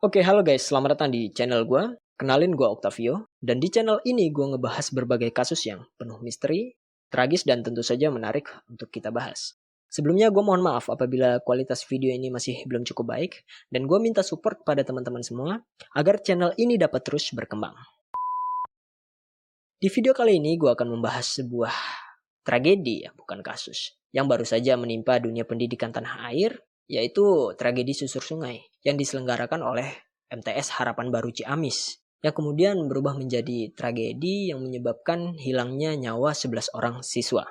Oke, halo guys, selamat datang di channel gue. Kenalin gue Octavio, dan di channel ini gue ngebahas berbagai kasus yang penuh misteri, tragis, dan tentu saja menarik untuk kita bahas. Sebelumnya gue mohon maaf apabila kualitas video ini masih belum cukup baik, dan gue minta support kepada teman-teman semua agar channel ini dapat terus berkembang. Di video kali ini gue akan membahas sebuah tragedi, ya bukan kasus, yang baru saja menimpa dunia pendidikan tanah air, yaitu tragedi susur sungai yang diselenggarakan oleh MTS Harapan Baru Ciamis, yang kemudian berubah menjadi tragedi yang menyebabkan hilangnya nyawa 11 orang siswa.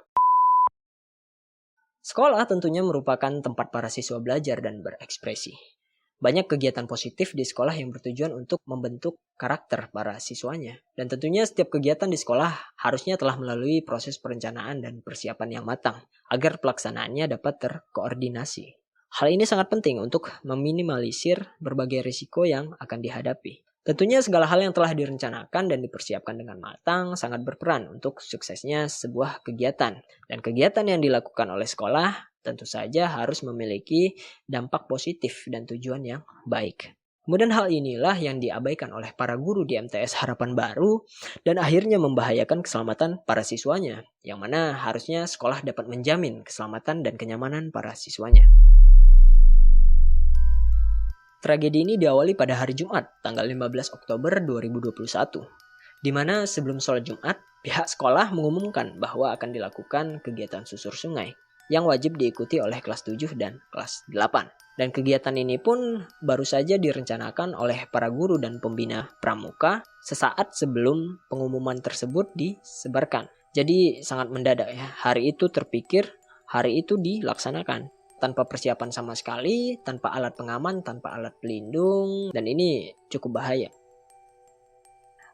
Sekolah tentunya merupakan tempat para siswa belajar dan berekspresi. Banyak kegiatan positif di sekolah yang bertujuan untuk membentuk karakter para siswanya. Dan tentunya setiap kegiatan di sekolah harusnya telah melalui proses perencanaan dan persiapan yang matang agar pelaksanaannya dapat terkoordinasi. Hal ini sangat penting untuk meminimalisir berbagai risiko yang akan dihadapi. Tentunya segala hal yang telah direncanakan dan dipersiapkan dengan matang sangat berperan untuk suksesnya sebuah kegiatan. Dan kegiatan yang dilakukan oleh sekolah tentu saja harus memiliki dampak positif dan tujuan yang baik. Kemudian hal inilah yang diabaikan oleh para guru di MTS Harapan Baru dan akhirnya membahayakan keselamatan para siswanya, yang mana harusnya sekolah dapat menjamin keselamatan dan kenyamanan para siswanya. Tragedi ini diawali pada hari Jumat, tanggal 15 Oktober 2021, di mana sebelum sholat Jumat, pihak sekolah mengumumkan bahwa akan dilakukan kegiatan susur sungai yang wajib diikuti oleh kelas 7 dan kelas 8. Dan kegiatan ini pun baru saja direncanakan oleh para guru dan pembina pramuka sesaat sebelum pengumuman tersebut disebarkan. Jadi sangat mendadak ya, hari itu terpikir, hari itu dilaksanakan. Tanpa persiapan sama sekali, tanpa alat pengaman, tanpa alat pelindung, dan ini cukup bahaya.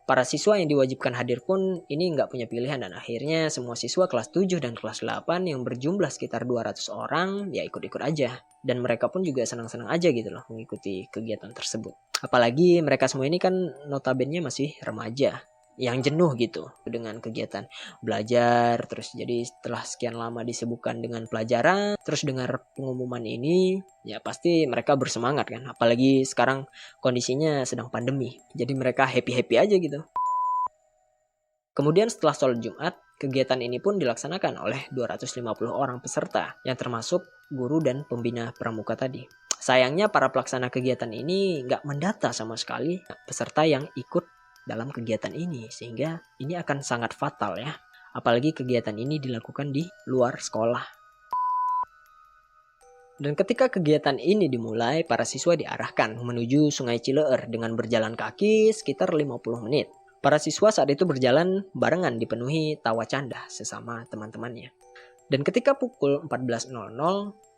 Para siswa yang diwajibkan hadir pun ini nggak punya pilihan dan akhirnya semua siswa kelas 7 dan kelas 8 yang berjumlah sekitar 200 orang ya ikut-ikut aja. Dan mereka pun juga senang-senang aja gitu loh mengikuti kegiatan tersebut. Apalagi mereka semua ini kan notabene masih remaja yang jenuh gitu dengan kegiatan belajar. Terus jadi setelah sekian lama disibukkan dengan pelajaran, terus dengar pengumuman ini, ya pasti mereka bersemangat kan. Apalagi sekarang kondisinya sedang pandemi, jadi mereka happy-happy aja gitu. Kemudian setelah sholat Jumat, kegiatan ini pun dilaksanakan oleh 250 orang peserta, yang termasuk guru dan pembina pramuka tadi. Sayangnya para pelaksana kegiatan ini nggak mendata sama sekali peserta yang ikut dalam kegiatan ini, sehingga ini akan sangat fatal ya. Apalagi kegiatan ini dilakukan di luar sekolah. Dan ketika kegiatan ini dimulai, para siswa diarahkan menuju Sungai Cileueur dengan berjalan kaki sekitar 50 menit. Para siswa saat itu berjalan barengan dipenuhi tawa canda sesama teman-temannya. Dan ketika pukul 14.00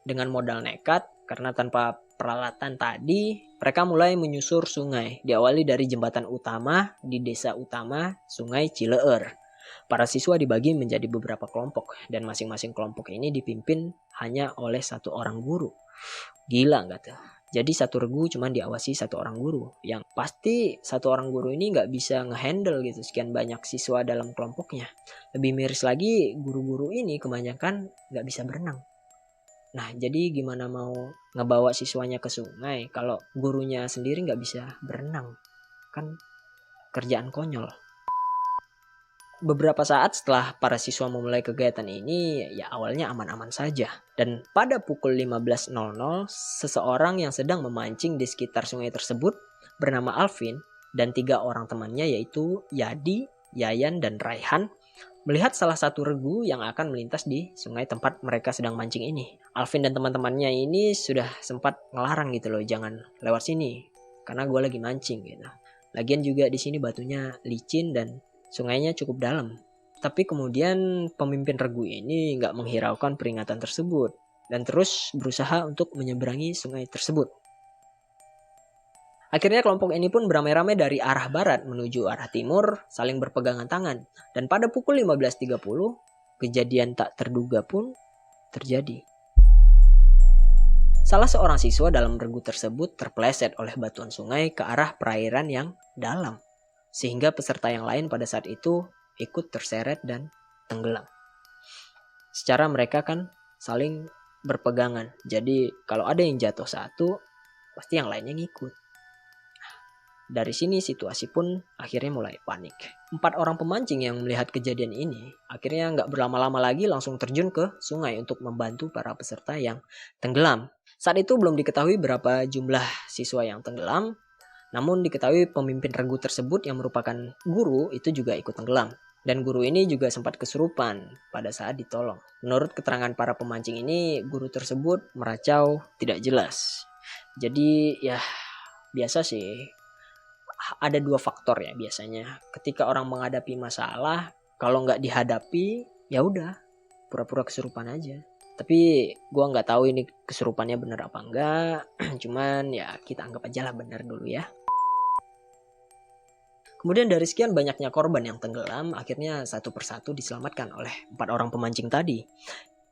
dengan modal nekat karena tanpa peralatan tadi, mereka mulai menyusur sungai. Diawali dari jembatan utama di desa utama Sungai Cileueur. Para siswa dibagi menjadi beberapa kelompok dan masing-masing kelompok ini dipimpin hanya oleh satu orang guru. Gila nggak tuh? Jadi satu regu cuma diawasi satu orang guru. Yang pasti satu orang guru ini nggak bisa ngehandle gitu sekian banyak siswa dalam kelompoknya. Lebih miris lagi, guru-guru ini kebanyakan nggak bisa berenang. Nah, jadi gimana mau ngebawa siswanya ke sungai kalau gurunya sendiri nggak bisa berenang? Kan kerjaan konyol. Beberapa saat setelah para siswa memulai kegiatan ini, ya awalnya aman-aman saja. Dan pada pukul 15.00, seseorang yang sedang memancing di sekitar sungai tersebut bernama Alvin dan 3 orang temannya yaitu Yadi, Yayan, dan Raihan melihat salah satu regu yang akan melintas di sungai tempat mereka sedang mancing ini. Alvin dan teman-temannya ini sudah sempat ngelarang gitu loh, jangan lewat sini karena gue lagi mancing gitu. Lagian juga di sini batunya licin dan sungainya cukup dalam. Tapi kemudian pemimpin regu ini nggak menghiraukan peringatan tersebut dan terus berusaha untuk menyeberangi sungai tersebut. Akhirnya kelompok ini pun beramai-ramai dari arah barat menuju arah timur, saling berpegangan tangan. Dan pada pukul 15.30, kejadian tak terduga pun terjadi. Salah seorang siswa dalam regu tersebut terpeleset oleh batuan sungai ke arah perairan yang dalam. Sehingga peserta yang lain pada saat itu ikut terseret dan tenggelam. Secara mereka kan saling berpegangan. Jadi kalau ada yang jatuh satu, pasti yang lainnya ngikut. Dari sini situasi pun akhirnya mulai panik. 4 orang pemancing yang melihat kejadian ini akhirnya nggak berlama-lama lagi langsung terjun ke sungai untuk membantu para peserta yang tenggelam. Saat itu belum diketahui berapa jumlah siswa yang tenggelam, namun diketahui pemimpin regu tersebut yang merupakan guru itu juga ikut tenggelam. Dan guru ini juga sempat kesurupan pada saat ditolong. Menurut keterangan para pemancing ini, guru tersebut meracau tidak jelas. Jadi ya biasa sih. Ada 2 faktor ya biasanya. Ketika orang menghadapi masalah, kalau nggak dihadapi, ya udah pura-pura kesurupan aja. Tapi gua nggak tahu ini kesurupannya bener apa enggak. Cuman ya kita anggap aja lah bener dulu ya. Kemudian dari sekian banyaknya korban yang tenggelam, akhirnya satu persatu diselamatkan oleh 4 orang pemancing tadi.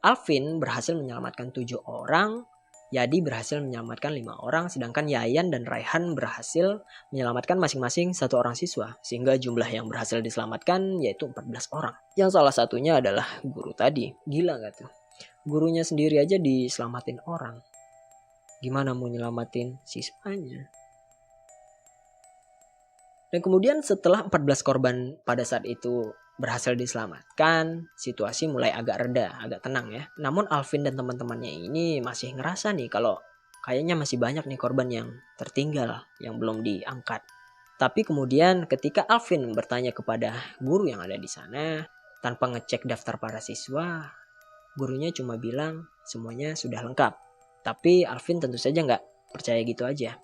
Alvin berhasil menyelamatkan 7 orang, Yadi berhasil menyelamatkan 5 orang, sedangkan Yayan dan Raihan berhasil menyelamatkan masing-masing 1 orang siswa. Sehingga jumlah yang berhasil diselamatkan yaitu 14 orang. Yang salah satunya adalah guru tadi. Gila gak tuh? Gurunya sendiri aja diselamatin orang. Gimana mau nyelamatin siswanya? Dan kemudian setelah 14 korban pada saat itu berhasil diselamatkan, situasi mulai agak reda, agak tenang ya. Namun Alvin dan teman-temannya ini masih ngerasa nih kalau kayaknya masih banyak nih korban yang tertinggal, yang belum diangkat. Tapi kemudian ketika Alvin bertanya kepada guru yang ada di sana, tanpa ngecek daftar para siswa, gurunya cuma bilang semuanya sudah lengkap. Tapi Alvin tentu saja nggak percaya gitu aja.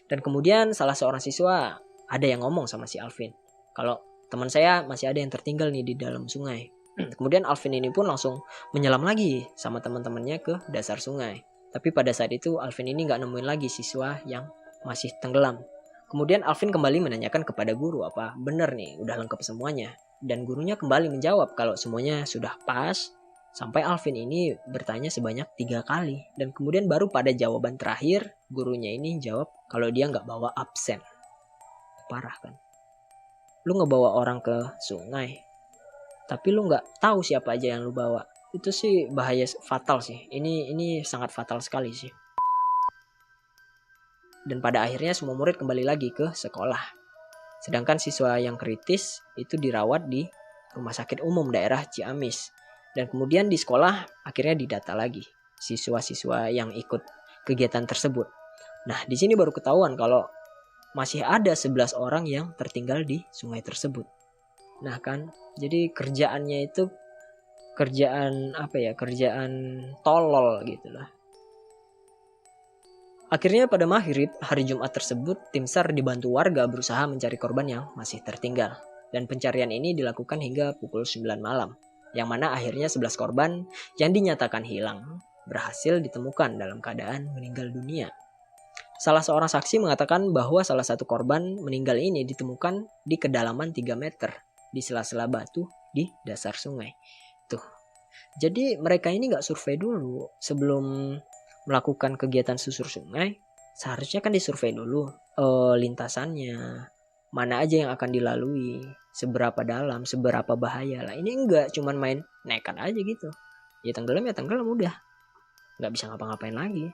Dan kemudian salah seorang siswa ada yang ngomong sama si Alvin, kalau teman saya masih ada yang tertinggal nih di dalam sungai. Kemudian Alvin ini pun langsung menyelam lagi sama teman-temannya ke dasar sungai. Tapi pada saat itu Alvin ini nggak nemuin lagi siswa yang masih tenggelam. Kemudian Alvin kembali menanyakan kepada guru apa benar nih udah lengkap semuanya. Dan gurunya kembali menjawab kalau semuanya sudah pas. Sampai Alvin ini bertanya sebanyak 3 kali. Dan kemudian baru pada jawaban terakhir gurunya ini jawab kalau dia nggak bawa absen. Parah kan? Lu ngebawa orang ke sungai, tapi lu nggak tahu siapa aja yang lu bawa. Itu sih bahaya, fatal sih. Ini sangat fatal sekali sih. Dan pada akhirnya semua murid kembali lagi ke sekolah. Sedangkan siswa yang kritis itu dirawat di Rumah Sakit Umum Daerah Ciamis. Dan kemudian di sekolah akhirnya didata lagi siswa-siswa yang ikut kegiatan tersebut. Nah, di sini baru ketahuan kalau masih ada 11 orang yang tertinggal di sungai tersebut. Nah kan, jadi kerjaannya itu kerjaan kerjaan tolol gitu lah. Akhirnya pada maghrib hari Jumat tersebut, tim SAR dibantu warga berusaha mencari korban yang masih tertinggal. Dan pencarian ini dilakukan hingga pukul 9 malam. Yang mana akhirnya 11 korban yang dinyatakan hilang berhasil ditemukan dalam keadaan meninggal dunia. Salah seorang saksi mengatakan bahwa salah satu korban meninggal ini ditemukan di kedalaman 3 meter di sela-sela batu di dasar sungai. Tuh. Jadi mereka ini gak survei dulu sebelum melakukan kegiatan susur sungai. Seharusnya kan disurvei dulu lintasannya, mana aja yang akan dilalui, seberapa dalam, seberapa bahaya lah. Ini enggak, cuman main nekat aja gitu. Ya tenggelam udah. Gak bisa ngapa-ngapain lagi.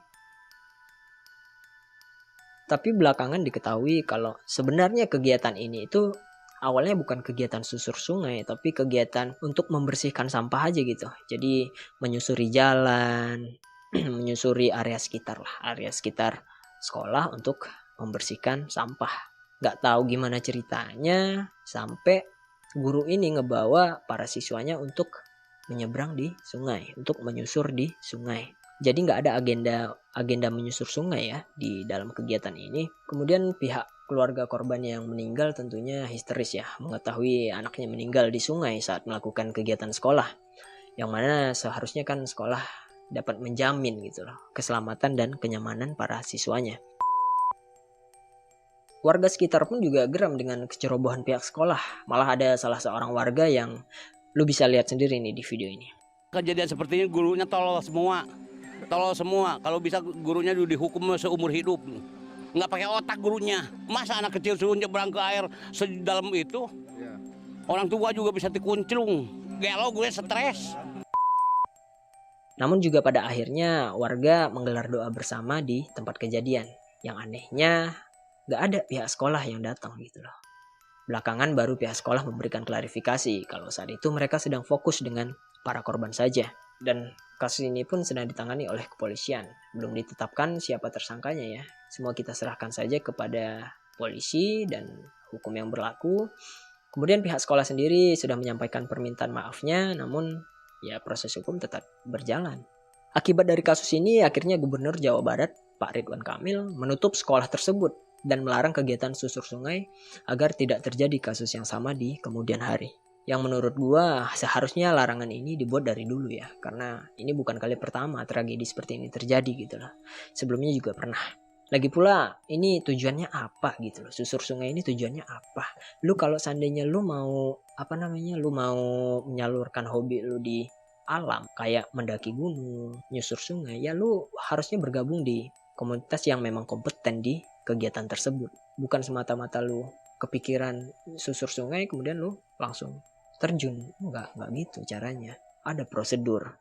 Tapi belakangan diketahui kalau sebenarnya kegiatan ini itu awalnya bukan kegiatan susur sungai, tapi kegiatan untuk membersihkan sampah aja gitu. Jadi menyusuri jalan, menyusuri area sekitar sekolah untuk membersihkan sampah. Gak tahu gimana ceritanya sampai guru ini ngebawa para siswanya untuk menyeberang di sungai, untuk menyusur di sungai. Jadi nggak ada agenda menyusur sungai ya di dalam kegiatan ini. Kemudian pihak keluarga korban yang meninggal tentunya histeris ya mengetahui anaknya meninggal di sungai saat melakukan kegiatan sekolah. Yang mana seharusnya kan sekolah dapat menjamin gitu loh keselamatan dan kenyamanan para siswanya. Warga sekitar pun juga geram dengan kecerobohan pihak sekolah. Malah ada salah seorang warga yang lu bisa lihat sendiri nih di video ini. Kejadian seperti ini gurunya tolol semua. Kalau bisa gurunya dihukum seumur hidup. Nggak pakai otak gurunya. Masa anak kecil suruh nyebrang ke air sedalam itu? Ya. Orang tua juga bisa dikunclung. Gelo gue stres. Namun juga pada akhirnya warga menggelar doa bersama di tempat kejadian. Yang anehnya nggak ada pihak sekolah yang datang gitu loh. Belakangan baru pihak sekolah memberikan klarifikasi kalau saat itu mereka sedang fokus dengan para korban saja. Dan kasus ini pun sedang ditangani oleh kepolisian. Belum ditetapkan siapa tersangkanya ya. Semua kita serahkan saja kepada polisi dan hukum yang berlaku. Kemudian pihak sekolah sendiri sudah menyampaikan permintaan maafnya, namun ya proses hukum tetap berjalan. Akibat dari kasus ini, akhirnya Gubernur Jawa Barat, Pak Ridwan Kamil, menutup sekolah tersebut dan melarang kegiatan susur sungai agar tidak terjadi kasus yang sama di kemudian hari. Yang menurut gua seharusnya larangan ini dibuat dari dulu ya, karena ini bukan kali pertama tragedi seperti ini terjadi gitu loh. Sebelumnya juga pernah. Lagi pula ini tujuannya apa gitu loh. Susur sungai ini tujuannya apa? Lu kalau seandainya lu mau lu mau menyalurkan hobi lu di alam kayak mendaki gunung, nyusur sungai, ya lu harusnya bergabung di komunitas yang memang kompeten di kegiatan tersebut. Bukan semata-mata lu kepikiran susur sungai kemudian lu langsung terjun. Enggak gitu caranya. Ada prosedur.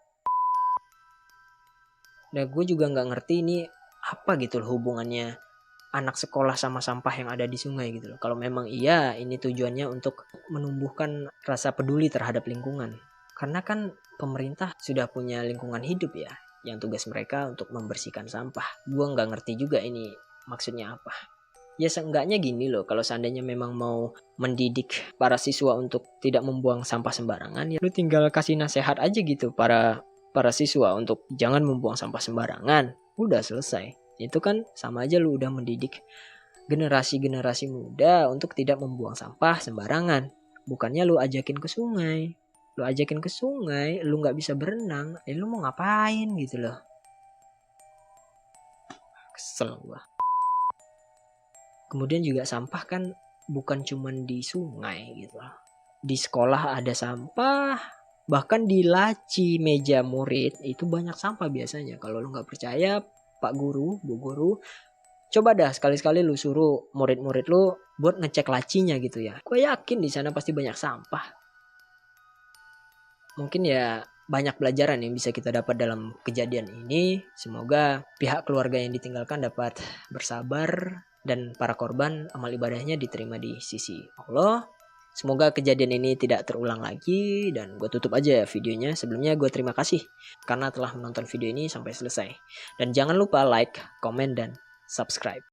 Dan gue juga nggak ngerti ini apa gitu loh hubungannya anak sekolah sama sampah yang ada di sungai gitu loh. Kalau memang iya ini tujuannya untuk menumbuhkan rasa peduli terhadap lingkungan. Karena kan pemerintah sudah punya lingkungan hidup ya, yang tugas mereka untuk membersihkan sampah. Gue nggak ngerti juga ini maksudnya apa. Ya seenggaknya gini loh, kalau seandainya memang mau mendidik para siswa untuk tidak membuang sampah sembarangan, ya lu tinggal kasih nasihat aja gitu para siswa untuk jangan membuang sampah sembarangan. Udah selesai. Itu kan sama aja lu udah mendidik generasi-generasi muda untuk tidak membuang sampah sembarangan. Bukannya lu ajakin ke sungai. Lu ajakin ke sungai, lu gak bisa berenang, lu mau ngapain gitu loh. Kesel gua. Kemudian juga sampah kan bukan cuman di sungai gitu loh. Di sekolah ada sampah, bahkan di laci meja murid itu banyak sampah biasanya. Kalau lu gak percaya, Pak Guru, Bu Guru, coba dah sekali-sekali lu suruh murid-murid lu buat ngecek lacinya gitu ya. Gue yakin di sana pasti banyak sampah. Mungkin ya banyak pelajaran yang bisa kita dapat dalam kejadian ini. Semoga pihak keluarga yang ditinggalkan dapat bersabar dan para korban amal ibadahnya diterima di sisi Allah. Semoga kejadian ini tidak terulang lagi dan gue tutup aja videonya. Sebelumnya gue terima kasih karena telah menonton video ini sampai selesai. Dan jangan lupa like, komen, dan subscribe.